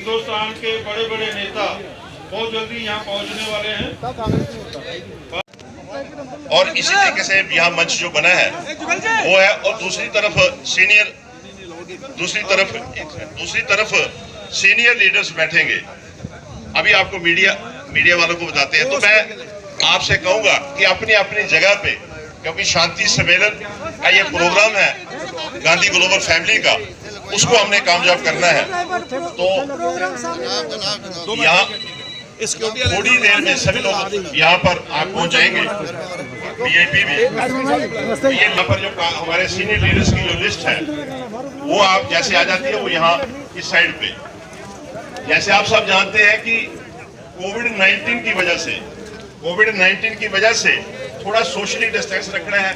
हिंदुस्तान के बड़े बड़े नेता बहुत जल्दी यहाँ पहुँचने वाले हैं। और इसी तरीके से यहाँ मंच जो बना है वो है, और दूसरी तरफ सीनियर लीडर्स बैठेंगे। अभी आपको मीडिया वालों को बताते हैं। तो मैं आपसे कहूंगा कि अपनी अपनी जगह पे, क्योंकि शांति सम्मेलन का ये प्रोग्राम है गांधी ग्लोबल फैमिली का, उसको हमने कामयाब करना है। तो यहाँ थोड़ी देर में सभी लोग यहाँ पर आप पहुँच जाएंगे। वीआईपी भी ये यहाँ पर जो हमारे सीनियर लीडर्स की जो लिस्ट है वो आप जैसे आ जाती है, वो यहाँ इस साइड पे। जैसे आप सब जानते हैं कि कोविड-19 की वजह से थोड़ा सोशली डिस्टेंस रखना है,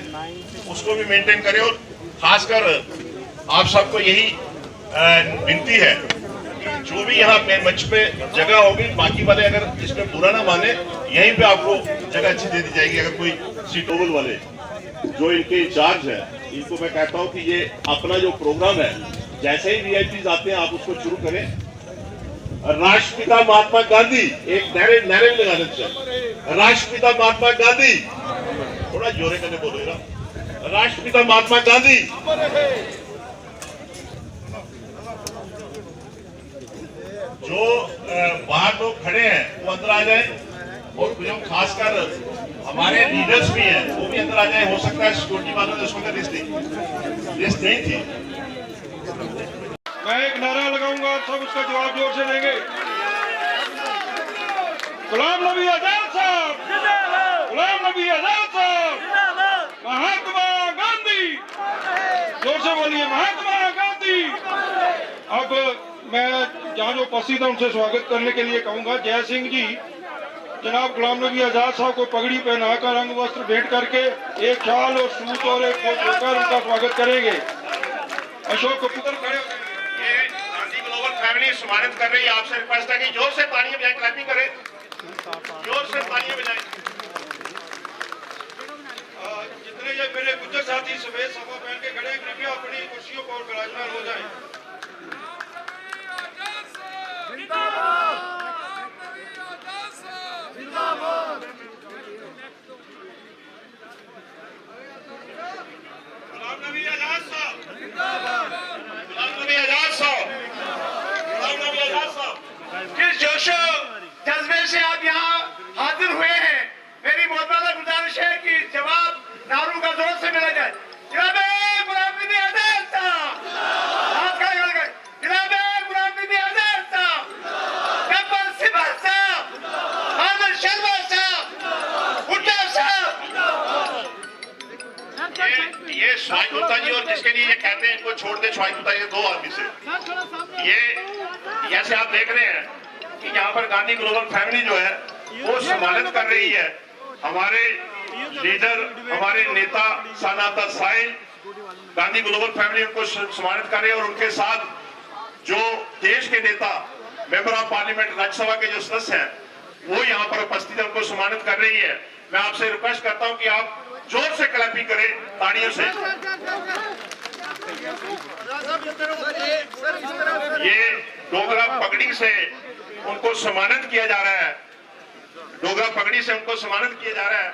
उसको भी मेंटेन करें। और खासकर आप सबको यही विनती है कि जो भी यहाँ पे मंच पे जगह होगी, बाकी वाले अगर इसमें बुरा ना माने, यहीं पे आपको जगह अच्छी दे दी जाएगी। अगर कोई सीटोबल वाले जो इनके इंचार्ज है, इनको मैं कहता हूँ कि ये अपना जो प्रोग्राम है, जैसे ही वीआईपी आते हैं आप उसको शुरू करें। राष्ट्रपिता महात्मा गांधी, एक नारे लगाने चाहिए। राष्ट्रपिता महात्मा गांधी, थोड़ा जोरे करने बोलो ना। राष्ट्रपिता महात्मा गांधी। जो बाहर लोग खड़े हैं वो अंदर आ जाए, और जो खासकर हमारे लीडर्स भी हैं वो भी अंदर आ जाए। हो सकता है सिक्योरिटी वालों ने उसको लिस्ट नहीं थी। मैं एक नारा लगाऊंगा, आप सब उसका जवाब जोर से देंगे। गुलाम नबी आजाद साहब, गुलाम नबी आजाद साहब, महात्मा गांधी, जोर से बोलिए महात्मा गांधी। अब मैं जहाँ जो उपस्थित है उनसे स्वागत करने के लिए कहूंगा। जय सिंह जी जनाब गुलाम नबी आजाद साहब को पगड़ी पहनाकर, रंग वस्त्र भेंट करके, एक शाल और सूट और एक कोट देकर उनका स्वागत करेंगे। अशोक कपूर खड़े फैमिली सम्मानित कर रही है। आपसे रिक्वेस्ट है कि जोर से तालियां बजाएं, क्लैपिंग करें, जोर से तालियां बजाएं। जितने ये मेरे गुज्जर साथी सफेद साफा पहन के खड़े हैं, कृपया अपनी कुर्सियों पर विराजमान हो जाएं। गुलाम नबी आजाद साहब, गुलाम नबी आजाद साहब, गुलाम नबी आजाद साहब। किस जोशो जज्बे से आप यहाँ हाजिर हुए हैं, मेरी बहुत बड़ा गुजारिश है कि जवाब नारों का जोर से मिला जाए। जनाब गुलाम नबी आजाद साहब, जनाब गुलाम नबी आजाद साहब, गब्बर सिब्बत साहब, आनंद शर्मा साहब, भुट्टो साहब। ये स्वागत होता जी, और जिसके लिए ये कहते हैं इनको छोड़ दे स्वागत होता, ये दो आदमी से। ये जैसे आप देख रहे हैं कि यहाँ पर गांधी ग्लोबल फैमिली जो है वो सम्मानित कर रही है। हमारे लीडर, हमारे नेता सनाता साहिल, गांधी ग्लोबल फैमिली उनको सम्मानित कर रही है। और उनके साथ जो देश के नेता, मेंबर ऑफ पार्लियामेंट, राज्यसभा के जो सदस्य हैं वो यहाँ पर उपस्थित है, उनको सम्मानित कर रही है। मैं आपसे रिक्वेस्ट करता हूँ कि आप जोर से क्लैपिंग करें, ताड़ियों से। ये डोगरा पगड़ी से उनको सम्मानित किया जा रहा है, डोगरा पगड़ी से उनको सम्मानित किया जा रहा है।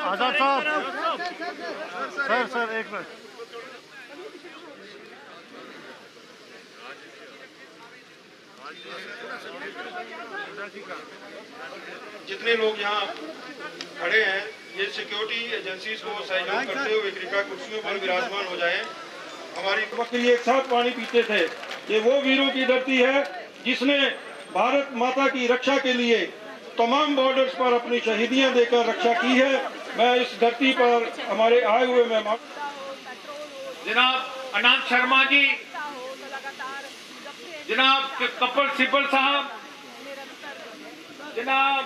आजाद साहब, सर एक मिनट। जितने लोग यहाँ खड़े हैं, ये सिक्योरिटी एजेंसीज को सहयोग करते हुए कृपया कुर्सियों पर विराजमान हो जाएं। हमारी वक्त ये एक साथ पानी पीते थे। ये वो वीरों की धरती है जिसने भारत माता की रक्षा के लिए तमाम बॉर्डर्स पर अपनी शहीदियां देकर रक्षा की है। मैं इस धरती पर हमारे आए हुए मेहमान जनाब आनंद शर्मा जी, जनाब कपिल सिब्बल साहब, जनाब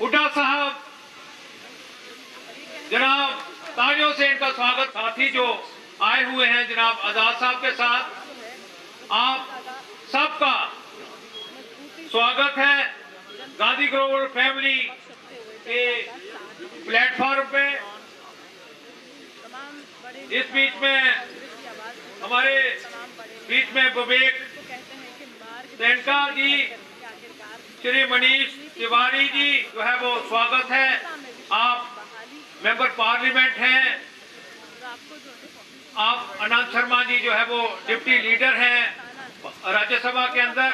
हुड्डा साहब, जनाब तालियों से इनका स्वागत। साथी जो आए हुए हैं जनाब आजाद साहब के साथ, आप सबका स्वागत है गांधी ग्लोबल फैमिली के प्लेटफॉर्म पे। इस बीच में हमारे बीच में विवेक सेनका जी, श्री मनीष तिवारी जी जो है वो स्वागत है। आप मेंबर पार्लियामेंट हैं। आप अनंत शर्मा जी जो है वो डिप्टी लीडर हैं राज्यसभा के अंदर,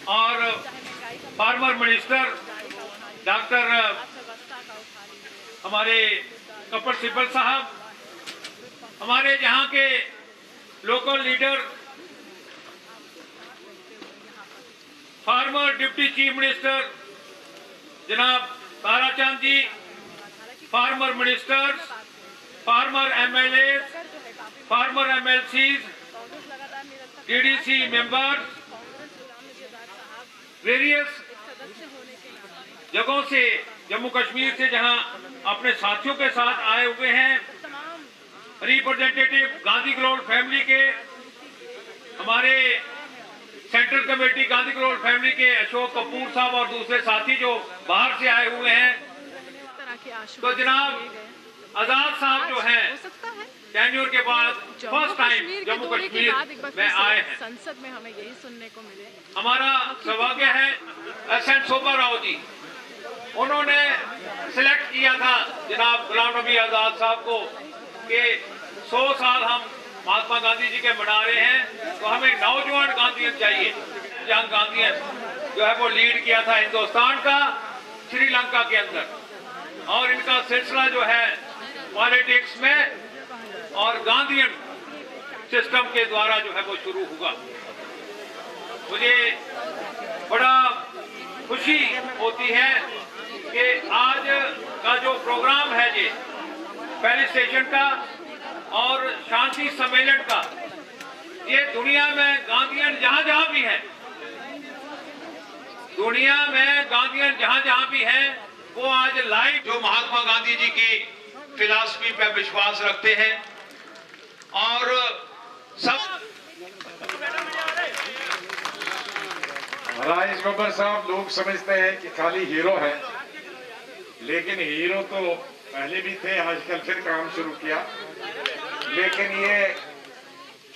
और फार्मर मिनिस्टर डॉक्टर हमारे कपिल सिब्बल साहब, हमारे यहाँ के local leader former deputy chief minister जनाब Tarachand ji, former ministers, former MLA, former MLCs, DDC members, various जगहों से जम्मू कश्मीर से जहां अपने साथियों के साथ आए हुए हैं, रिप्रेजेंटेटिव गांधी ग्लोबल फैमिली के, हमारे central committee Gandhi global family के अशोक कपूर साहब और दूसरे साथी जो बाहर से आए हुए हैं। तो जनाब आजाद साहब जो हैं टेन्योर के बाद फर्स्ट टाइम जम्मू कश्मीर में आए हैं। संसद में हमें यही सुनने को मिले। हमारा सौभाग्य है एसएन शोभा राव जी, उन्होंने सिलेक्ट किया था जनाब गुलाम नबी आजाद साहब को कि 100 साल हम महात्मा गांधी जी के मना रहे हैं, तो हमें नौजवान गांधीयन चाहिए। यंग गांधीयन जो है वो लीड किया था हिंदुस्तान का श्रीलंका के अंदर, और इनका सिलसिला जो है पॉलिटिक्स में और गांधीयन सिस्टम के द्वारा जो है वो शुरू हुआ। मुझे बड़ा खुशी होती है कि आज का जो प्रोग्राम है ये पहले स्टेशन का और शांति सम्मेलन का, ये दुनिया में गांधीयन जहां जहां भी हैं, दुनिया में गांधीयन जहां जहां भी हैं, वो आज लाइव जो महात्मा गांधी जी की फिलॉसफी पे विश्वास रखते हैं। और सब राइस बब्बर साहब, लोग समझते हैं कि खाली हीरो है, लेकिन हीरो तो पहले भी थे, आजकल फिर काम शुरू किया। लेकिन ये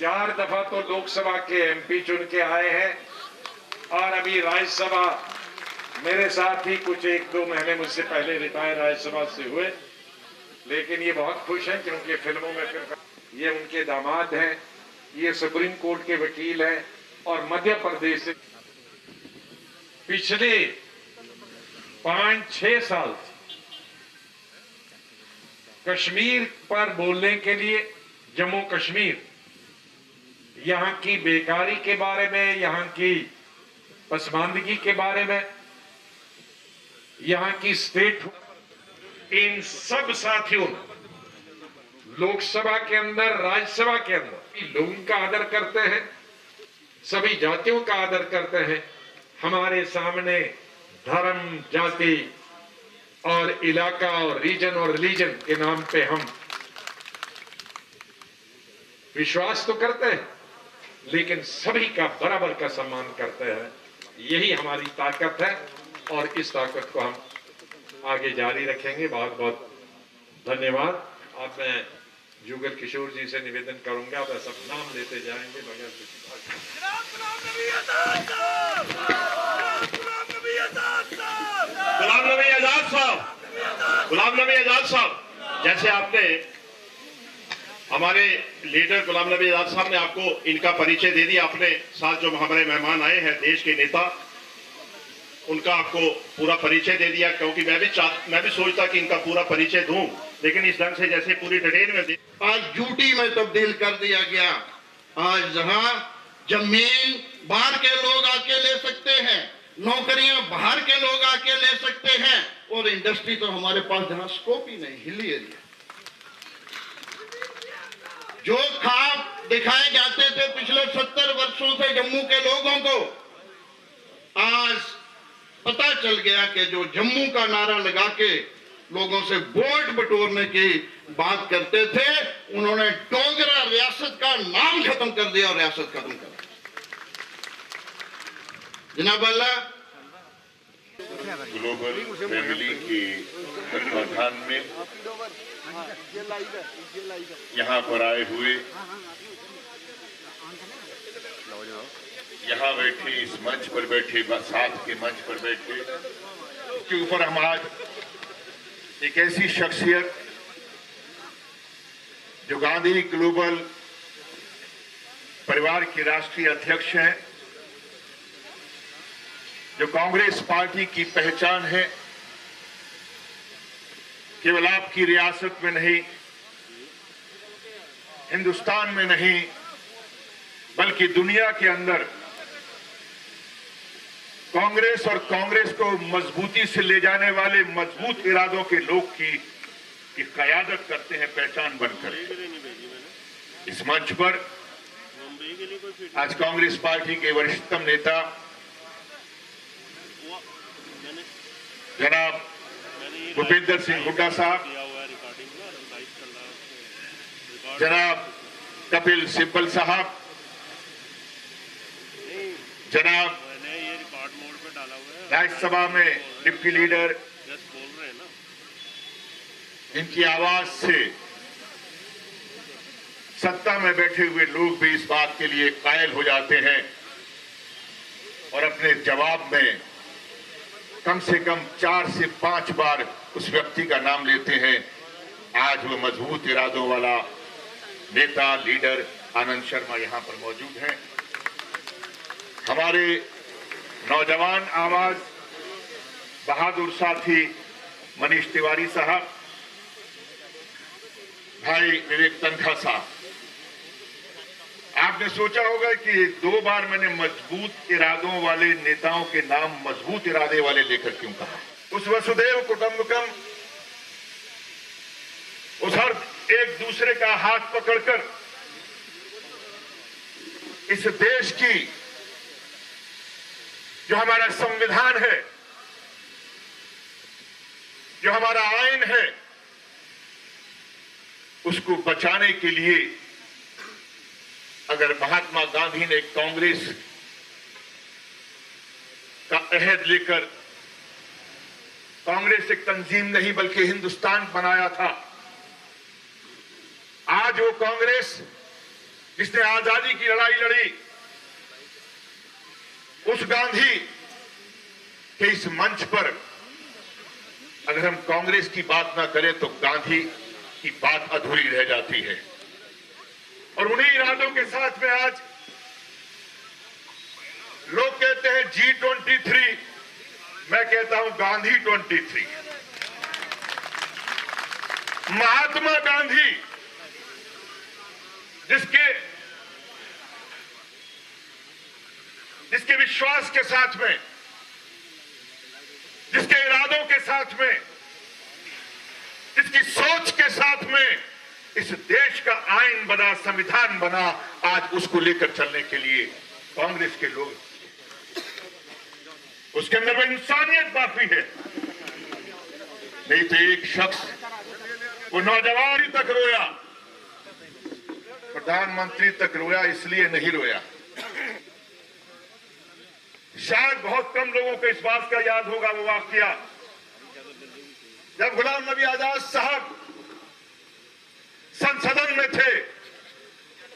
4 दफा तो लोकसभा के एमपी चुन के आए हैं, और अभी राज्यसभा मेरे साथ ही कुछ 1-2 महीने मुझसे पहले रिटायर राज्यसभा से हुए। लेकिन ये बहुत खुश हैं क्योंकि फिल्मों में फिर ये उनके दामाद हैं, ये सुप्रीम कोर्ट के वकील हैं, और मध्य प्रदेश से पिछले 5-6 साल कश्मीर पर बोलने के लिए, जम्मू कश्मीर, यहाँ की बेकारी के बारे में, यहाँ की पसमानदगी के बारे में, यहाँ की स्टेट, इन सब साथियों लोकसभा के अंदर, राज्यसभा के अंदर लोगों का आदर करते हैं, सभी जातियों का आदर करते हैं। हमारे सामने धर्म, जाति और इलाका और रीजन और रिलीजन के नाम पे हम विश्वास तो करते हैं, लेकिन सभी का बराबर का सम्मान करते हैं। यही हमारी ताकत है, और इस ताकत को हम आगे जारी रखेंगे। बहुत बहुत धन्यवाद। अब मैं जुगल किशोर जी से निवेदन करूंगा, वह सब नाम लेते जाएंगे बगैर किसी गुलाम नबी आजाद साहब, गुलाम नबी आजाद साहब, जैसे आपने हमारे लीडर गुलाम नबी आजाद साहब ने आपको इनका परिचय दे दिया, अपने साथ जो हमारे मेहमान आए हैं देश के नेता, उनका आपको पूरा परिचय दे दिया। क्योंकि मैं भी सोचता कि इनका पूरा परिचय दूं, लेकिन इस ढंग से जैसे पूरी डिटेल में आज यूटी में तब्दील कर दिया गया। आज जहां जमीन बाहर के लोग आके ले सकते हैं, नौकरियां बाहर के लोग आके ले सकते हैं, और इंडस्ट्री तो हमारे पास जहां स्कोप ही नहीं, हिली एरिया। जो ख्वाब दिखाए जाते थे पिछले 70 वर्षों से जम्मू के लोगों को, आज पता चल गया कि जो जम्मू का नारा लगा के लोगों से वोट बटोरने की बात करते थे, उन्होंने डोगरा रियासत का नाम खत्म कर दिया और रियासत खत्म कर दी। जनाब अल्लाह, ग्लोबल फैमिली की तत्वाधान में यहाँ पर आए हुए, यहाँ बैठे, इस मंच पर बैठे, साथ के मंच पर बैठे, के ऊपर हम आज एक ऐसी शख्सियत जो गांधी ग्लोबल परिवार के राष्ट्रीय अध्यक्ष हैं, जो कांग्रेस पार्टी की पहचान है, केवल आपकी रियासत में नहीं, हिंदुस्तान में नहीं, बल्कि दुनिया के अंदर कांग्रेस और कांग्रेस को मजबूती से ले जाने वाले मजबूत इरादों के लोग की क़यादत करते हैं पहचान बनकर। इस मंच पर आज कांग्रेस पार्टी के वरिष्ठतम नेता जनाब भूपेंद्र सिंह हुड्डा साहब, जनाब कपिल सिब्बल साहब, जनाब राज्यसभा में डिप्टी लीडर, इनकी आवाज से सत्ता में बैठे हुए लोग भी इस बात के लिए कायल हो जाते हैं और अपने जवाब में कम से कम 4 से 5 बार उस व्यक्ति का नाम लेते हैं। आज वो मजबूत इरादों वाला नेता, लीडर आनंद शर्मा यहां पर मौजूद हैं। हमारे नौजवान आवाज बहादुर साथी मनीष तिवारी साहब, भाई विवेक तनखा साहब। आपने सोचा होगा कि 2 बार मैंने मजबूत इरादों वाले नेताओं के नाम मजबूत इरादे वाले लेकर क्यों कहा। उस वसुधैव कुटुंबकम, उस हर एक दूसरे का हाथ पकड़कर इस देश की जो हमारा संविधान है, जो हमारा आईन है, उसको बचाने के लिए अगर महात्मा गांधी ने कांग्रेस का अहद लेकर कांग्रेस एक तंजीम नहीं बल्कि हिंदुस्तान बनाया था, आज वो कांग्रेस जिसने आजादी की लड़ाई लड़ी, उस गांधी के इस मंच पर अगर हम कांग्रेस की बात ना करें तो गांधी की बात अधूरी रह जाती है। और उन्हीं इरादों के साथ में आज लोग कहते हैं G23, मैं कहता हूं गांधी 23। महात्मा गांधी जिसके विश्वास के साथ में, जिसके इरादों के साथ में, जिसकी सोच के साथ में इस देश का आईन बना, संविधान बना, आज उसको लेकर चलने के लिए कांग्रेस के लोग, उसके अंदर में इंसानियत बाकी है। नहीं तो एक शख्स वो नौजवान तक रोया, प्रधानमंत्री तक रोया, इसलिए नहीं रोया। शायद बहुत कम लोगों को इस बात का याद होगा वो वाकया जब गुलाम नबी आजाद साहब संसदन में थे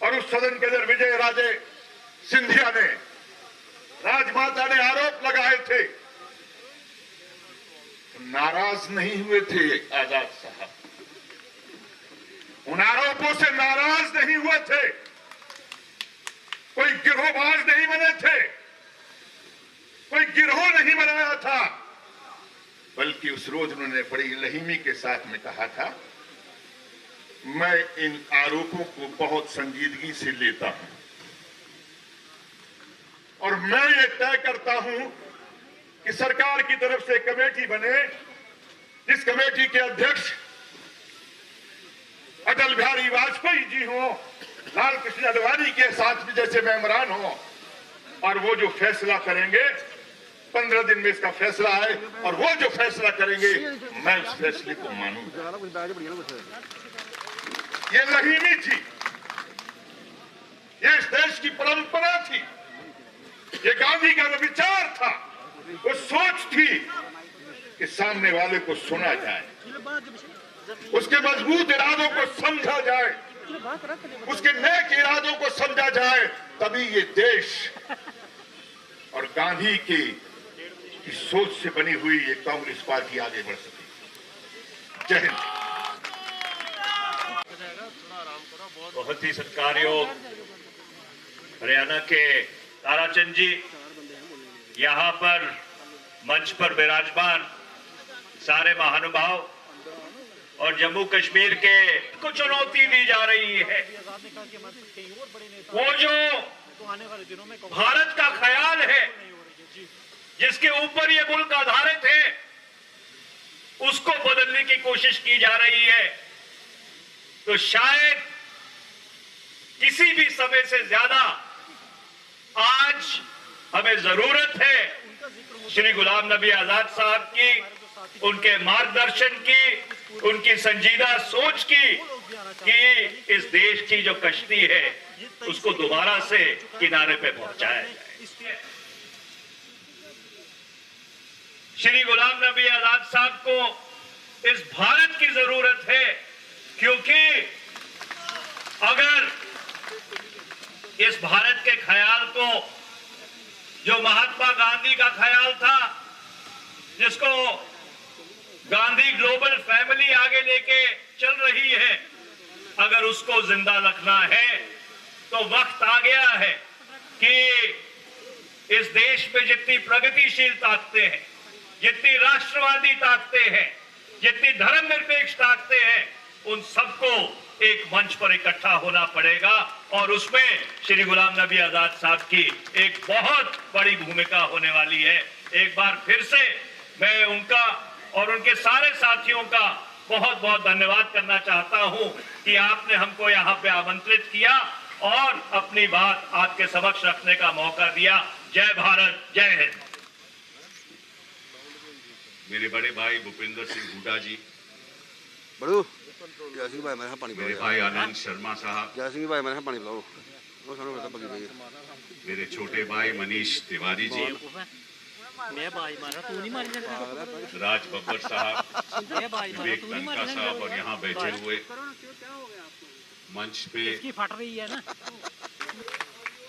और उस सदन के अंदर विजय राजे सिंधिया ने, राजमाता ने आरोप लगाए थे, नाराज नहीं हुए थे आजाद साहब, उन आरोपों से नाराज नहीं हुए थे, कोई गिरोहबाज नहीं बने थे, कोई गिरोह नहीं बनाया था, बल्कि उस रोज उन्होंने बड़ी लहीमी के साथ में कहा था, मैं इन आरोपों को बहुत संजीदगी से लेता हूं और मैं ये तय करता हूं कि सरकार की तरफ से कमेटी बने, जिस कमेटी के अध्यक्ष अटल बिहारी वाजपेयी जी हो, लाल कृष्ण आडवाणी के साथ भी जैसे मेंबरान हो, और वो जो फैसला करेंगे 15 दिन में इसका फैसला है और वो जो फैसला करेंगे मैं उस फैसले को मानूंगा। ये लहीमी थी, ये इस देश की परंपरा थी, ये गांधी का विचार था, वो सोच थी कि सामने वाले को सुना जाए। उसके मजबूत इरादों को समझा जाए, उसके नेक इरादों को समझा जाए, तभी ये देश और गांधी की सोच से बनी हुई ये कांग्रेस पार्टी आगे बढ़ सके। जय हिंद। बहुत ही सत्कारयोग हरियाणा के ताराचंद जी, यहाँ पर मंच पर विराजमान सारे महानुभाव और जम्मू कश्मीर के को चुनौती दी जा रही है। वो जो भारत का ख्याल है जिसके ऊपर ये मुल्क आधारित है, उसको बदलने की कोशिश की जा रही है। तो शायद किसी भी समय से ज्यादा आज हमें जरूरत है श्री गुलाम नबी आजाद साहब की, उनके मार्गदर्शन की, उनकी संजीदा सोच की, कि इस देश की जो कश्ती है उसको दोबारा से किनारे पे पहुंचाया जाए। श्री गुलाम नबी आजाद साहब को इस भारत की जरूरत है, क्योंकि अगर इस भारत के ख्याल को, जो महात्मा गांधी का ख्याल था, जिसको गांधी ग्लोबल फैमिली आगे लेके चल रही है, अगर उसको जिंदा रखना है तो वक्त आ गया है कि इस देश में जितनी प्रगतिशील ताकतें हैं, जितनी राष्ट्रवादी ताकतें हैं, जितनी धर्मनिरपेक्ष ताकतें हैं, उन सबको एक मंच पर इकट्ठा होना पड़ेगा और उसमें श्री गुलाम नबी आजाद साहब की एक बहुत बड़ी भूमिका होने वाली है। एक बार फिर से मैं उनका और उनके सारे साथियों का बहुत बहुत धन्यवाद करना चाहता हूं कि आपने हमको यहां पे आमंत्रित किया और अपनी बात आपके समक्ष रखने का मौका दिया। जय भारत, जय हिंद। मेरे बड़े भाई भूपेंद्र सिंह हुड्डा जी, बड़ू जय सिंह भाई मेरे पानी मेरे भाई आनंद शर्मा साहब, जय सिंह भाई मेरे पानी पिलाओ, वो सानू पता पकी गई। मेरे छोटे भाई मनीष तिवारी जी, राज बब्बर साहब, विवेक तनखा साहब और यहाँ बैठे हुए मंच पे फट रही है ना।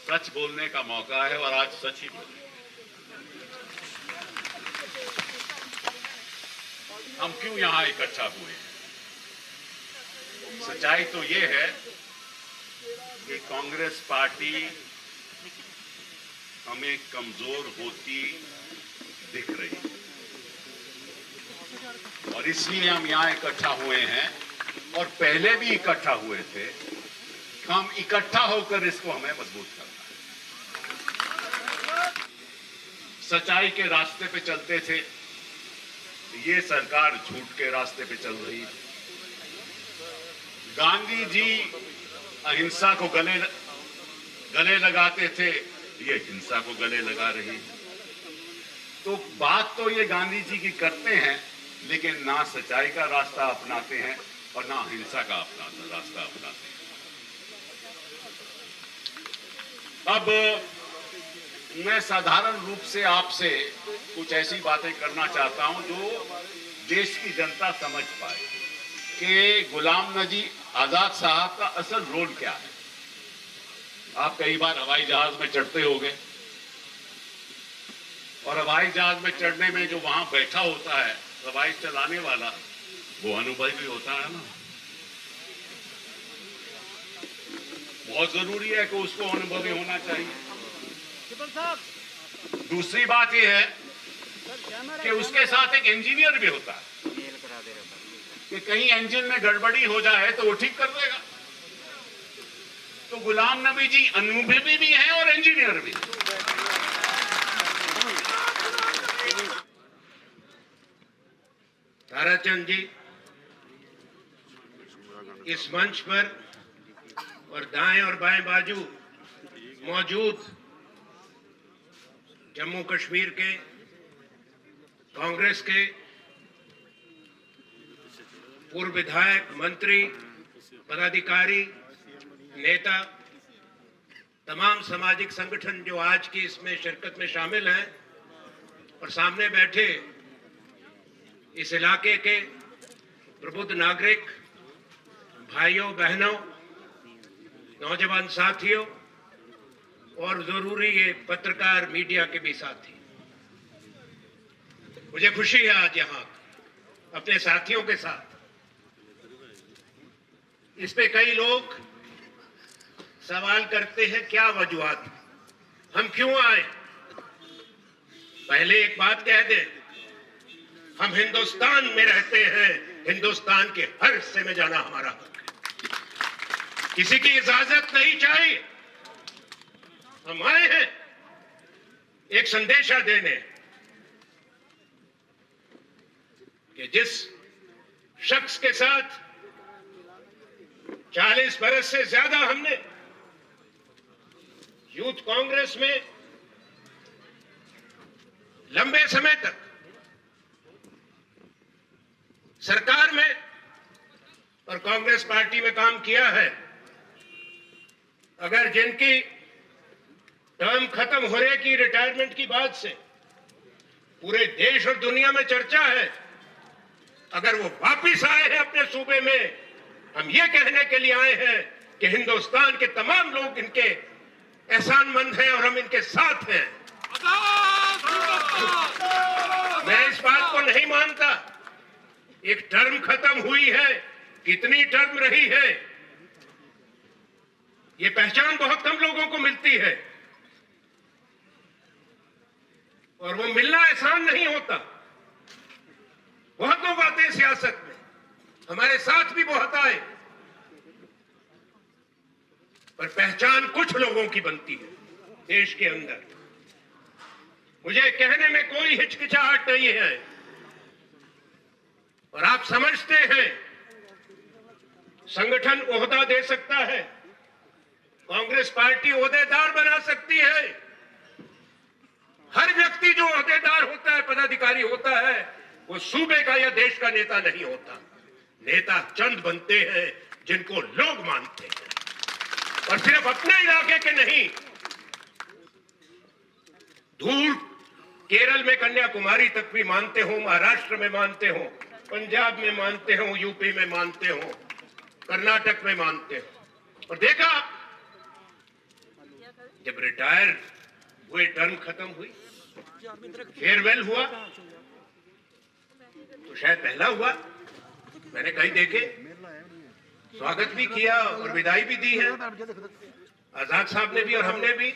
सच बोलने का मौका है और आज सच ही बोले। हम क्यों यहाँ इकट्ठा हुए? सच्चाई तो ये है कि कांग्रेस पार्टी हमें कमजोर होती दिख रही और इसलिए हम यहाँ इकट्ठा हुए हैं और पहले भी इकट्ठा हुए थे। हम इकट्ठा होकर इसको हमें मजबूत करना है। सच्चाई के रास्ते पे चलते थे, ये सरकार झूठ के रास्ते पे चल रही है। गांधी जी अहिंसा को गले लगाते थे, ये हिंसा को गले लगा रही है। तो बात तो ये गांधी जी की करते हैं, लेकिन ना सच्चाई का रास्ता अपनाते हैं और ना हिंसा का रास्ता अपनाते हैं। अब मैं साधारण रूप से आपसे कुछ ऐसी बातें करना चाहता हूं जो देश की जनता समझ पाए कि गुलाम नबी आजाद साहब का असल रोल क्या है। आप कई बार हवाई जहाज में चढ़ते होंगे और हवाई जहाज में चढ़ने में जो वहां बैठा होता है हवाई चलाने वाला, वो अनुभवी होता है ना। बहुत जरूरी है कि उसको अनुभवी होना चाहिए। दूसरी बात यह है कि उसके साथ एक इंजीनियर भी होता है कि कहीं इंजन में गड़बड़ी हो जाए तो वो ठीक कर देगा। तो गुलाम नबी जी अनुभवी भी हैं और इंजीनियर भी। ताराचंद जी इस मंच पर और दाएं और बाएं बाजू मौजूद जम्मू कश्मीर के कांग्रेस के पूर्व विधायक, मंत्री, पदाधिकारी, नेता, तमाम सामाजिक संगठन जो आज की इसमें शिरकत में शामिल हैं और सामने बैठे इस इलाके के प्रबुद्ध नागरिक, भाइयों बहनों, नौजवान साथियों और जरूरी ये पत्रकार मीडिया के भी साथी, मुझे खुशी है आज यहाँ अपने साथियों के साथ। इस पे कई लोग सवाल करते हैं क्या वजूहत, हम क्यों आए। पहले एक बात कह दें, हम हिंदुस्तान में रहते हैं, हिंदुस्तान के हर हिस्से में जाना हमारा हक है, किसी की इजाजत नहीं चाहिए। हम आए हैं एक संदेशा देने कि जिस शख्स के साथ 40 बरस से ज्यादा हमने यूथ कांग्रेस में लंबे समय तक सरकार में और कांग्रेस पार्टी में काम किया है, अगर जिनकी टर्म खत्म होने की रिटायरमेंट की बात से पूरे देश और दुनिया में चर्चा है, अगर वो वापिस आए हैं अपने सूबे में, हम ये कहने के लिए आए हैं कि हिंदुस्तान के तमाम लोग इनके एहसानमंद हैं और हम इनके साथ हैं। मैं इस बात को नहीं मानता एक टर्म खत्म हुई है, कितनी टर्म रही है, ये पहचान बहुत कम लोगों को मिलती है और वो मिलना आसान नहीं होता। बहुत लोग आते हैं सियासत में, हमारे साथ भी बहुत आए, पर पहचान कुछ लोगों की बनती है देश के अंदर। मुझे कहने में कोई हिचकिचाहट नहीं है और आप समझते हैं संगठन ओहदा दे सकता है, कांग्रेस पार्टी ओहदेदार बना सकती है। हर व्यक्ति जो ओहदेदार होता है, पदाधिकारी होता है, वो सूबे का या देश का नेता नहीं होता। नेता चंद बनते हैं जिनको लोग मानते हैं और सिर्फ अपने इलाके के नहीं, दूर केरल में कन्याकुमारी तक भी मानते हो, महाराष्ट्र में मानते हो, पंजाब में मानते हो, यूपी में मानते हो, कर्नाटक में मानते हो। और देखा जब रिटायर हुए, टर्म खत्म हुई, फेयरवेल हुआ, तो शायद पहला हुआ, मैंने कहीं देखे, स्वागत भी किया और विदाई भी दी है आजाद साहब ने भी और हमने भी।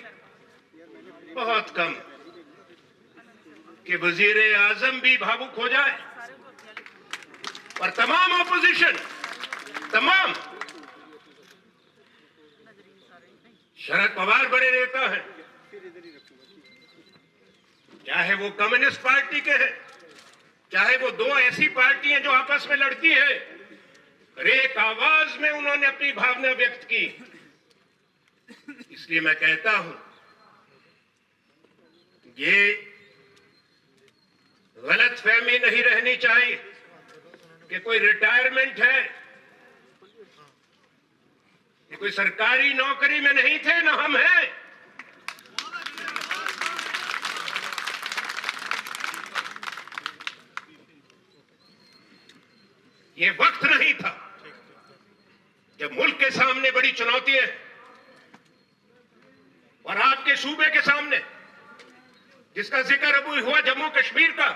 बहुत कम कि वजीर आजम भी भावुक हो जाए और तमाम ऑपोजिशन, तमाम, शरद पवार बड़े नेता हैं, चाहे वो कम्युनिस्ट पार्टी के हैं, चाहे वो दो ऐसी पार्टी हैं जो आपस में लड़ती है, एक आवाज में उन्होंने अपनी भावना व्यक्त की। इसलिए मैं कहता हूं ये गलतफहमी नहीं रहनी चाहिए कि कोई रिटायरमेंट है, ये कोई सरकारी नौकरी में नहीं थे, ना हम हैं। ये वक्त नहीं था जब मुल्क के सामने बड़ी चुनौती है और आपके सूबे के सामने, जिसका जिक्र अभी हुआ जम्मू कश्मीर का,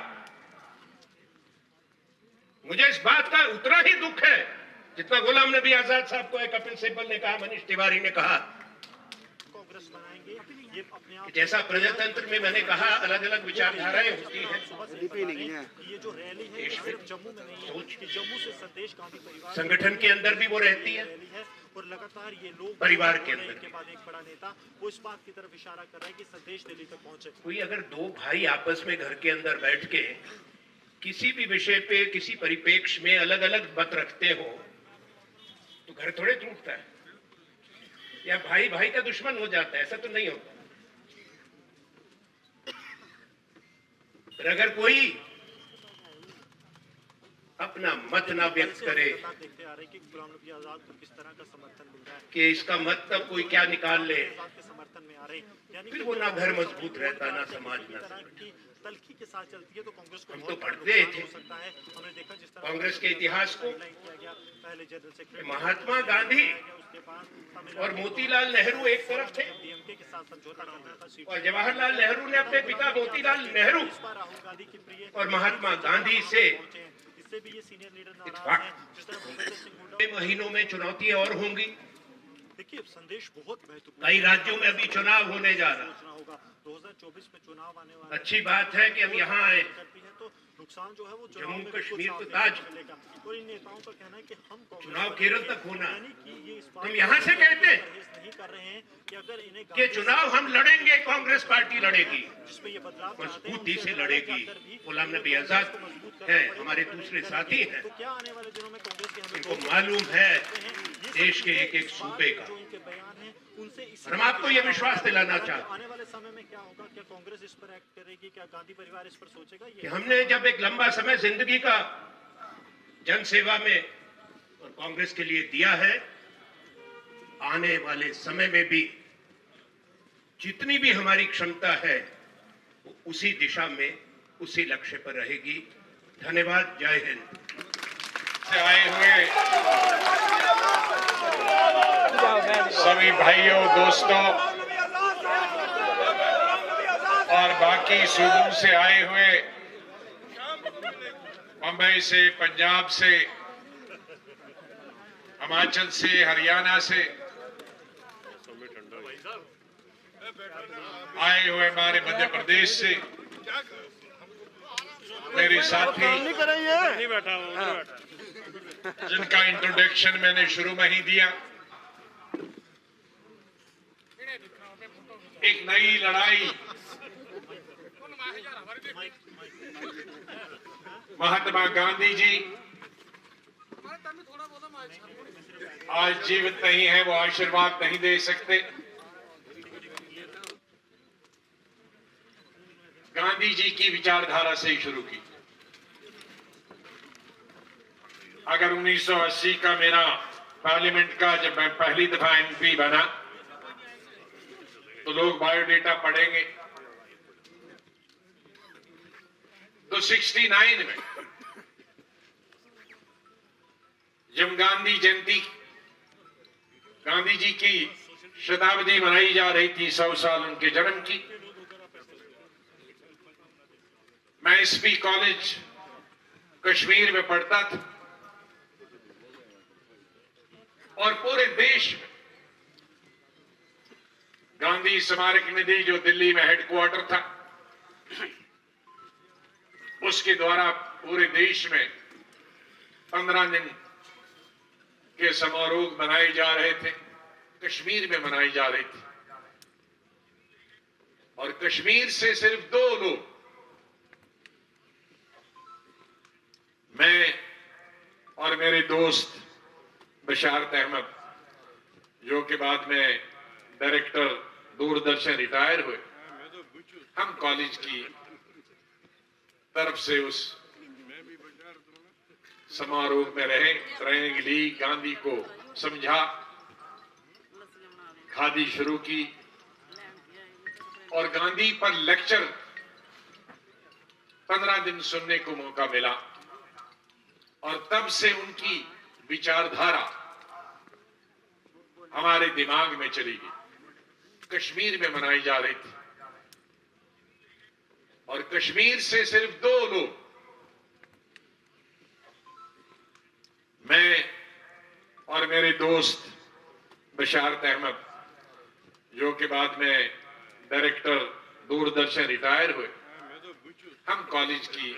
मुझे इस बात का उतना ही दुख है जितना गुलाम नबी आजाद साहब को, कपिल सिब्बल ने कहा, मनीष तिवारी ने कहा, जैसा प्रजातंत्र में मैंने कहा अलग अलग विचारधाराएं होती हैं, ये जो रैली है सिर्फ जम्मू में नहीं है, कि जम्मू से संदेश गांधी परिवार संगठन के अंदर भी वो रहती है और लगातार ये लोग परिवार के अंदर के बाद एक बड़ा नेता वो इस बात की तरफ इशारा कर रहा है कि संदेश दिल्ली तक पहुंचे। कोई अगर दो भाई आपस में घर के अंदर बैठ के किसी भी विषय पे, किसी परिपेक्ष में अलग अलग मत रखते हो तो घर थोड़े टूटता है या भाई भाई का दुश्मन हो जाता है, ऐसा तो नहीं होता। पर अगर कोई अपना मत ना व्यक्त करे देखते आ रहे हैं कि गुलाम नबी आजाद को किस तरह का समर्थन मिल रहा है, कि इसका मतलब कोई क्या निकाल ले, के समर्थन में आ रहे हैं, यानी फिर वो ना घर मजबूत रहता ना समाज ना कि तलखी के साथ चलती है तो कांग्रेस को हम तो बहुत पढ़ते थे हो सकता है। हमने देखा जिस तरह कांग्रेस के इतिहास को, किया गया, पहले जनरल सेक्रेटरी महात्मा गांधी उसके बाद और मोतीलाल नेहरू एक तरफ थे डीएमके के साथ समझौता करना था सीट और जवाहरलाल नेहरू ने अपने पिता मोतीलाल नेहरू राहुल गांधी की प्रिय और महात्मा गांधी से इससे भी ये सीनियर लीडर नाराज इत्तेफाक। हैं। जिस तरह भूपेंद्र सिंह हुड्डा, महीनों में चुनौतियां और होंगी। देखिए संदेश बहुत महत्वपूर्ण कई राज्यों में अभी चुनाव होने जा रहा सोचना होगा। 2024 में चुनाव आने वाला अच्छी बात है कि हम यहाँ आए। करती है तो नुकसान जो है वो चुनाव जम्मू में बिल्कुल कश्मीर साफ तो देखने ताज। को मिलेगा। और इन नेताओं का कहना है कि हम कांग्रेस चुनाव पर केरल तक होना है। यानी कि ये इस बात हम यहाँ से कहते हैं परहेज नहीं कर रहे हैं कि अगर इन्हें कि गांधी चुनाव हम लड़ेंगे, कांग्रेस पार्टी लड़ेगी, जिसमें ये बदलाव चाहते हैं, मजबूती से उनसे लड़ेगी। जाकर भी गुलाम नबी आजाद को मजबूत करना है, पड़ेगा। हमारे दूसरे साथी हैं, तो क्या आने वाले दिनों में कांग्रेस के हमें उनको मालूम है देश के एक एक सूबे का। जो इनके बयान हैं उनसे इसी और हम आपको ये विश्वास दिलाना चाहते हैं आने वाले समय में क्या होगा, क्या कांग्रेस इस पर एक्ट करेगी, क्या गांधी परिवार इस पर सोचेगा, कि ये हमने जब एक लंबा समय जिंदगी का जन सेवा में और कांग्रेस के लिए दिया है, आने वाले समय में भी जितनी भी हमारी क्षमता है वो उसी दिशा में, उसी लक्ष्य पर रहेगी। धन्यवाद। जय हिंद। से आए हुए सभी भाइयों, दोस्तों और बाकी सूबों से आए हुए, मुंबई से, पंजाब से, हिमाचल से, हरियाणा से आए हुए, हमारे मध्य प्रदेश से मेरे साथी जिनका इंट्रोडक्शन मैंने शुरू में ही दिया। एक नई लड़ाई महात्मा गांधी जी आज जीवित नहीं है, वो आशीर्वाद नहीं दे सकते। गांधी जी की विचारधारा से ही शुरू की। अगर 1980 का मेरा पार्लियामेंट का जब मैं पहली दफा एमपी बना तो लोग बायोडेटा पढ़ेंगे तो 69 में जब गांधी जयंती, गांधी जी की शताब्दी मनाई जा रही थी, 100 साल उनके जन्म की, मैं एसपी कॉलेज कश्मीर में पढ़ता था और पूरे देश में गांधी स्मारक निधि जो दिल्ली में हेडक्वार्टर था, उसके द्वारा पूरे देश में 15 दिन के समारोह मनाए जा रहे थे। कश्मीर में मनाई जा रही थी और कश्मीर से सिर्फ 2 लोग, मैं और मेरे दोस्त बशारत अहमद, जो के बाद में डायरेक्टर दूरदर्शन रिटायर हुए, हम कॉलेज की तरफ से उस समारोह में रहे, ट्रेनिंग ली, गांधी को समझा, खादी शुरू की और गांधी पर लेक्चर 15 दिन सुनने को मौका मिला और तब से उनकी विचारधारा हमारे दिमाग में चली गई। कश्मीर में मनाई जा रही थी और कश्मीर से सिर्फ 2 लोग, मैं और मेरे दोस्त बशारत अहमद, जो के बाद में डायरेक्टर दूरदर्शन रिटायर हुए, हम कॉलेज की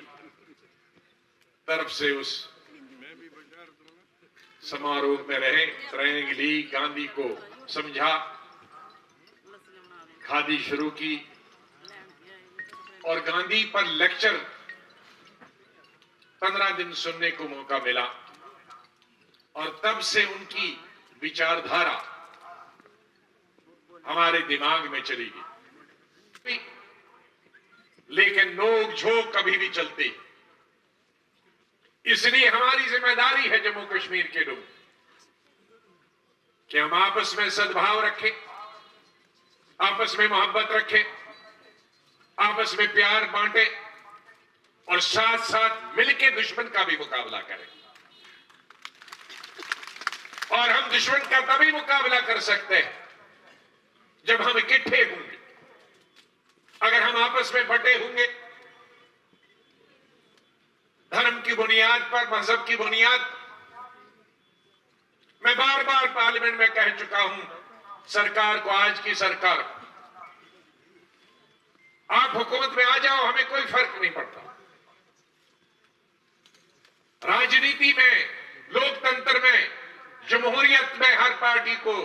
तरफ से उस समारोह में रहे, ट्रेनिंग ली, गांधी को समझा, खादी शुरू की और गांधी पर लेक्चर 15 दिन सुनने को मौका मिला और तब से उनकी विचारधारा हमारे दिमाग में चली गई। लेकिन नोक झोंक कभी भी चलती, इसलिए हमारी जिम्मेदारी है जम्मू कश्मीर के लोग कि हम आपस में सद्भाव रखें, आपस में मोहब्बत रखें, आपस में प्यार बांटें और साथ साथ मिलकर दुश्मन का भी मुकाबला करें। और हम दुश्मन का तभी मुकाबला कर सकते हैं जब हम इकट्ठे होंगे। अगर हम आपस में बंटे होंगे, धर्म की बुनियाद पर, मजहब की बुनियाद, मैं बार बार पार्लियामेंट में कह चुका हूं सरकार को, आज की सरकार, आप हुकूमत में आ जाओ, हमें कोई फर्क नहीं पड़ता। राजनीति में, लोकतंत्र में, जमहूरियत में हर पार्टी को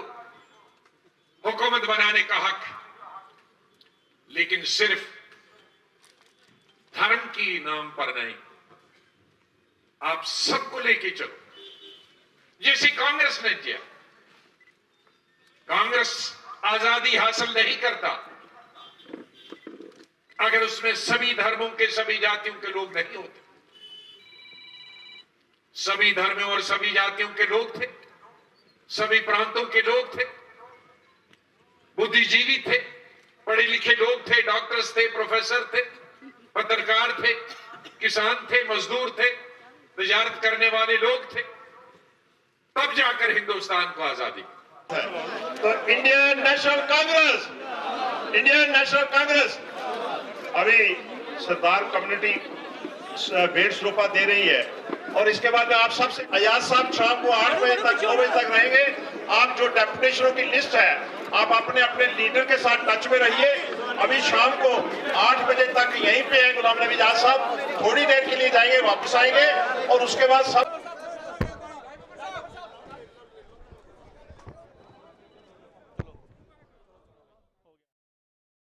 हुकूमत बनाने का हक है, लेकिन सिर्फ धर्म की नाम पर नहीं। आप सबको लेके चलो, जैसे कांग्रेस ने किया। कांग्रेस आजादी हासिल नहीं करता अगर उसमें सभी धर्मों के, सभी जातियों के लोग नहीं होते। सभी धर्मों और सभी जातियों के लोग थे, सभी प्रांतों के लोग थे, बुद्धिजीवी थे, पढ़े लिखे लोग थे, डॉक्टर्स थे, प्रोफेसर थे, पत्रकार थे, किसान थे, मजदूर थे, तिजारत करने वाले लोग थे, तब जाकर हिंदुस्तान को आजादी। तो इंडियन नेशनल कांग्रेस अभी सरदार कम्युनिटी भेंट सरोपा दे रही है और इसके बाद में आप सबसे अयाज साहब शाम को 8 बजे तक 9 बजे तक रहेंगे। आप जो डेपुटेशनों की लिस्ट है, आप अपने अपने लीडर के साथ टच में रहिए। अभी शाम को 8 बजे तक यहीं पे है गुलाम नबी आजाद साहब, थोड़ी देर के लिए जाएंगे, वापस आएंगे और उसके बाद सब